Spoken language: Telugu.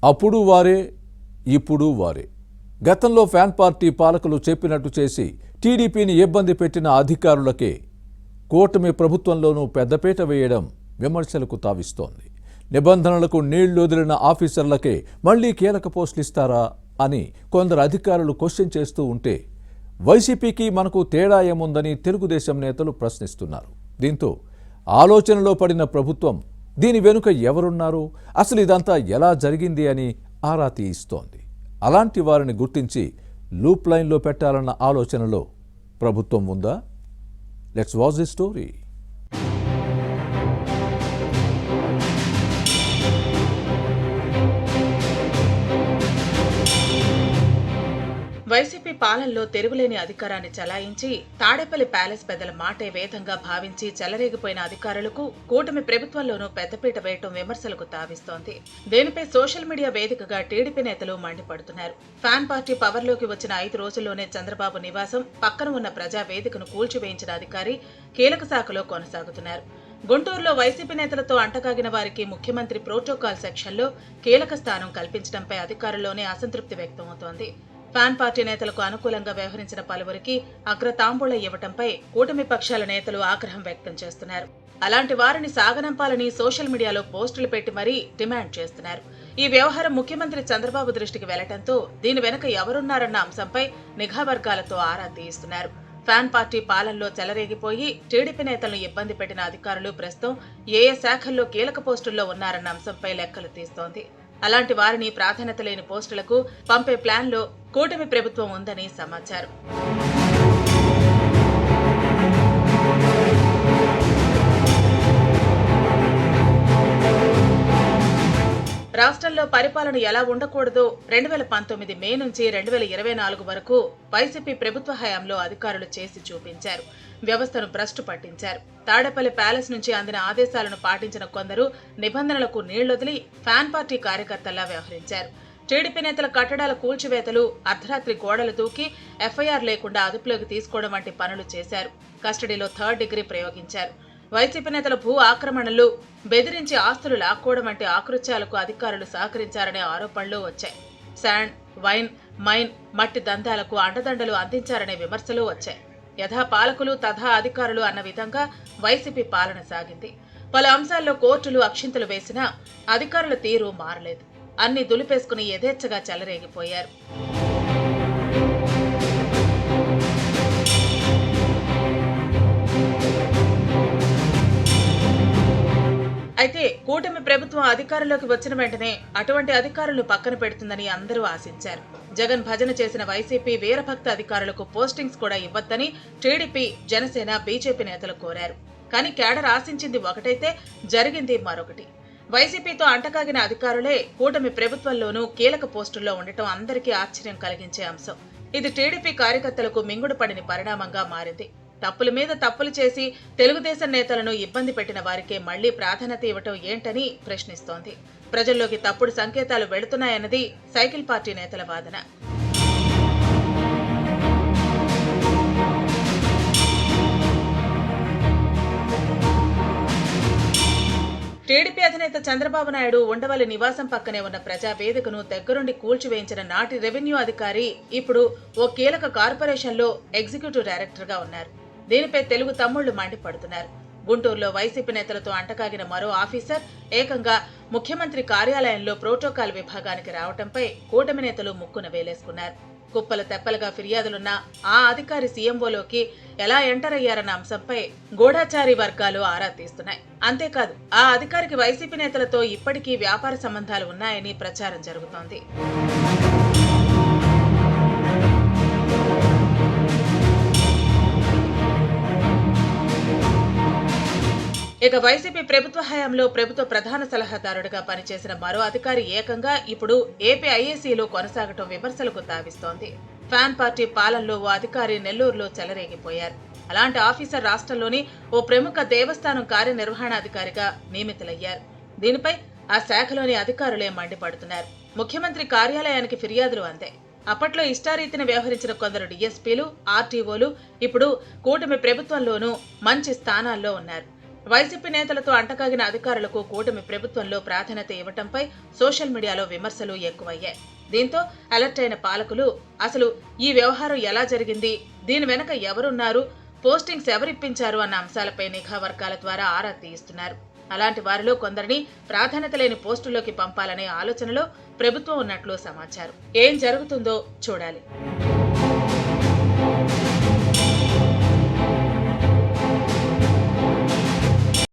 అప్పుడు వారే ఇప్పుడు వారే గతంలో ఫ్యాన్ పార్టీ పాలకులు చెప్పినట్టు చేసి టీడీపీని ఇబ్బంది పెట్టిన అధికారులకే కూటమి ప్రభుత్వంలోనూ పెద్దపీట వేయడం విమర్శలకు తావిస్తోంది. నిబంధనలకు నీళ్లొదిలిన ఆఫీసర్లకే మళ్లీ కీలక పోస్టులు ఇస్తారా అని కొందరు అధికారులు క్వశ్చన్ చేస్తూ ఉంటే వైసీపీకి మనకు తేడా ఏముందని తెలుగుదేశం నేతలు ప్రశ్నిస్తున్నారు. దీంతో ఆలోచనలో పడిన ప్రభుత్వం దీని వెనుక ఎవరున్నారు, అసలు ఇదంతా ఎలా జరిగింది అని ఆరా తీయిస్తోంది. అలాంటి వారిని గుర్తించి లూప్ లైన్లో పెట్టాలన్న ఆలోచనలో ప్రభుత్వం ఉందా? Let's watch the story. YCP పాలనలో తెరుగులేని అధికారాన్ని చలాయించి తాడేపల్లి ప్యాలెస్ పెద్దల మాటే వేదంగా భావించి చెలరేగిపోయిన అధికారులకు కూటమి ప్రభుత్వంలోనూ పెద్దపీట వేయటం విమర్శలకు తావిస్తోంది. దీనిపై సోషల్ మీడియా వేదికగా టీడీపీ నేతలు మండిపడుతున్నారు. ఫ్యాన్ పార్టీ పవర్లోకి వచ్చిన 5 రోజుల్లోనే చంద్రబాబు నివాసం పక్కన ఉన్న ప్రజా వేదికను కూల్చివేయించిన అధికారి కీలక శాఖలో కొనసాగుతున్నారు. గుంటూరులో వైసీపీ నేతలతో అంటకాగిన వారికి ముఖ్యమంత్రి ప్రోటోకాల్ సెక్షన్లో కీలక స్థానం కల్పించడంపై అధికారుల్లోనే అసంతృప్తి వ్యక్తమవుతోంది. ఫ్యాన్ పార్టీ నేతలకు అనుకూలంగా వ్యవహరించిన పలువురికి అగ్రతాంబూలం ఇవ్వటంపై కూటమి పక్షాల నేతలు ఆగ్రహం వ్యక్తం చేస్తున్నారు. అలాంటి వారిని సాగనంపాలని సోషల్ మీడియాలో పోస్టులు పెట్టి మరీ డిమాండ్ చేస్తున్నారు. ఈ వ్యవహారం ముఖ్యమంత్రి చంద్రబాబు దృష్టికి వెళ్లటంతో దీని వెనుక ఎవరున్నారన్న అంశంపై నిఘా వర్గాలతో ఆరా తీయిస్తున్నారు. ఫ్యాన్ పార్టీ పాలనలో చెలరేగిపోయి టీడీపీ నేతలను ఇబ్బంది పెట్టిన అధికారులు ప్రస్తుతం ఏ శాఖల్లో కీలక పోస్టుల్లో ఉన్నారన్న అంశంపై లెక్కలు తీస్తోంది. అలాంటి వారిని ప్రాధాన్యత లేని పోస్టులకు పంపే ప్లాన్లో కూటమి ప్రభుత్వం ఉందని సమాచారం. రాష్ట్రంలో పరిపాలన ఎలా ఉండకూడదో 2019 మే నుంచి 2024 వరకు వైసీపీ ప్రభుత్వ హయాంలో అధికారులు చేసి చూపించారు. వ్యవస్థను భ్రష్టు పట్టించారు. తాడేపల్లి ప్యాలెస్ నుంచి అందిన ఆదేశాలను పాటించిన కొందరు నిబంధనలకు నీళ్లొదిలి ఫ్యాన్ పార్టీ కార్యకర్తల్లా వ్యవహరించారు. టీడీపీ నేతల కట్టడాల కూల్చివేతలు, అర్ధరాత్రి గోడలు దూకి ఎఫ్ఐఆర్ లేకుండా అదుపులోకి తీసుకోవడం వంటి పనులు చేశారు. కస్టడీలో 3rd డిగ్రీ ప్రయోగించారు. వైసీపీ నేతల భూ ఆక్రమణలు, బెదిరించి ఆస్తులు లాక్కోవడం వంటి ఆకృత్యాలకు అధికారులు సహకరించారనే ఆరోపణలు వచ్చాయి. శాండ్, వైన్, మైన్, మట్టి దందాలకు అండదండలు అందించారనే విమర్శలు వచ్చాయి. యథా పాలకులు తథా అధికారులు అన్న విధంగా వైసీపీ పాలన సాగింది. పలు అంశాల్లో కోర్టులు అక్షింతలు వేసినా అధికారుల తీరు మారలేదు. అన్ని దులిపేసుకుని యథేచ్ఛగా చెలరేగిపోయారు. అయితే కూటమి ప్రభుత్వం అధికారంలోకి వచ్చిన వెంటనే అటువంటి అధికారులను పక్కన పెడుతుందని అందరూ ఆశించారు. జగన్ భజన చేసిన వైసీపీ వీరభక్త అధికారులకు పోస్టింగ్స్ కూడా ఇవ్వొద్దని టీడీపీ, జనసేన, బీజేపీ నేతలు కోరారు. కానీ కేడర్ ఆశించింది ఒకటైతే జరిగింది మరొకటి. వైసీపీతో అంటకాగిన అధికారులే కూటమి ప్రభుత్వంలోనూ కీలక పోస్టుల్లో ఉండటం అందరికీ ఆశ్చర్యం కలిగించే అంశం. ఇది టీడీపీ కార్యకర్తలకు మింగుడు పడిన పరిణామంగా మారింది. తప్పుల మీద తప్పులు చేసి తెలుగుదేశం నేతలను ఇబ్బంది పెట్టిన వారికే మళ్లీ ప్రాధాన్యత ఇవ్వటం ఏంటని ప్రశ్నిస్తోంది. ప్రజల్లోకి తప్పుడు సంకేతాలు వెళుతున్నాయన్నది సైకిల్ పార్టీ నేతల వాదన. టీడీపీ అధినేత చంద్రబాబు నాయుడు ఉండవల్లి నివాసం పక్కనే ఉన్న ప్రజా వేదికను దగ్గరుండి కూల్చివేయించిన నాటి రెవెన్యూ అధికారి ఇప్పుడు ఓ కీలక కార్పొరేషన్లో ఎగ్జిక్యూటివ్ డైరెక్టర్గా ఉన్నారు. దీనిపై తెలుగు తమ్ముళ్లు మండిపడుతున్నారు. గుంటూరులో వైసీపీ నేతలతో అంటకాగిన మరో ఆఫీసర్ ఏకంగా ముఖ్యమంత్రి కార్యాలయంలో ప్రోటోకాల్ విభాగానికి రావడంపై కూటమి నేతలు ముక్కున వేలేసుకున్నారు. కుప్పల తెప్పలుగా ఫిర్యాదులున్న ఆ అధికారి సీఎంఓలోకి ఎలా ఎంటర్ అయ్యారన్న అంశంపై గూఢాచారి వర్గాలు ఆరా తీస్తున్నాయి. అంతేకాదు ఆ అధికారికి వైసీపీ నేతలతో ఇప్పటికీ వ్యాపార సంబంధాలు ఉన్నాయని ప్రచారం జరుగుతోంది. ఇక వైసీపీ ప్రభుత్వ హయాంలో ప్రభుత్వ ప్రధాన సలహాదారుడిగా పనిచేసిన మరో అధికారి ఏకంగా ఇప్పుడు ఏపీ ఐఏసీలో కొనసాగటం విమర్శలకు తావిస్తోంది. ఫ్యాన్ పార్టీ పాలనలో ఓ అధికారి నెల్లూరులో చెలరేగిపోయారు. అలాంటి ఆఫీసర్ రాష్ట్రంలోని ఓ ప్రముఖ దేవస్థానం కార్యనిర్వహణాధికారిగా నియమితులయ్యారు. దీనిపై ఆ శాఖలోని అధికారులే మండిపడుతున్నారు. ముఖ్యమంత్రి కార్యాలయానికి ఫిర్యాదులు అందాయి. అప్పట్లో ఇష్టారీతిన వ్యవహరించిన కొందరు డీఎస్పీలు, ఆర్టీఓలు ఇప్పుడు కూటమి ప్రభుత్వంలోనూ మంచి స్థానాల్లో ఉన్నారు. వైసీపీ నేతలతో అంటకాగిన అధికారులకు కూటమి ప్రభుత్వంలో ప్రాధాన్యత ఇవ్వటంపై సోషల్ మీడియాలో విమర్శలు ఎక్కువయ్యాయి. దీంతో అలర్ట్ అయిన పాలకులు అసలు ఈ వ్యవహారం ఎలా జరిగింది, దీని వెనక ఎవరున్నారు, పోస్టింగ్స్ ఎవరిప్పించారు అన్న అంశాలపై నిఘా వర్గాల ద్వారా ఆరా తీస్తున్నారు. అలాంటి వారిలో కొందరిని ప్రాధాన్యత లేని పోస్టుల్లోకి పంపాలనే ఆలోచనలో ప్రభుత్వం ఉన్నట్లు సమాచారం. ఏం జరుగుతుందో చూడాలి.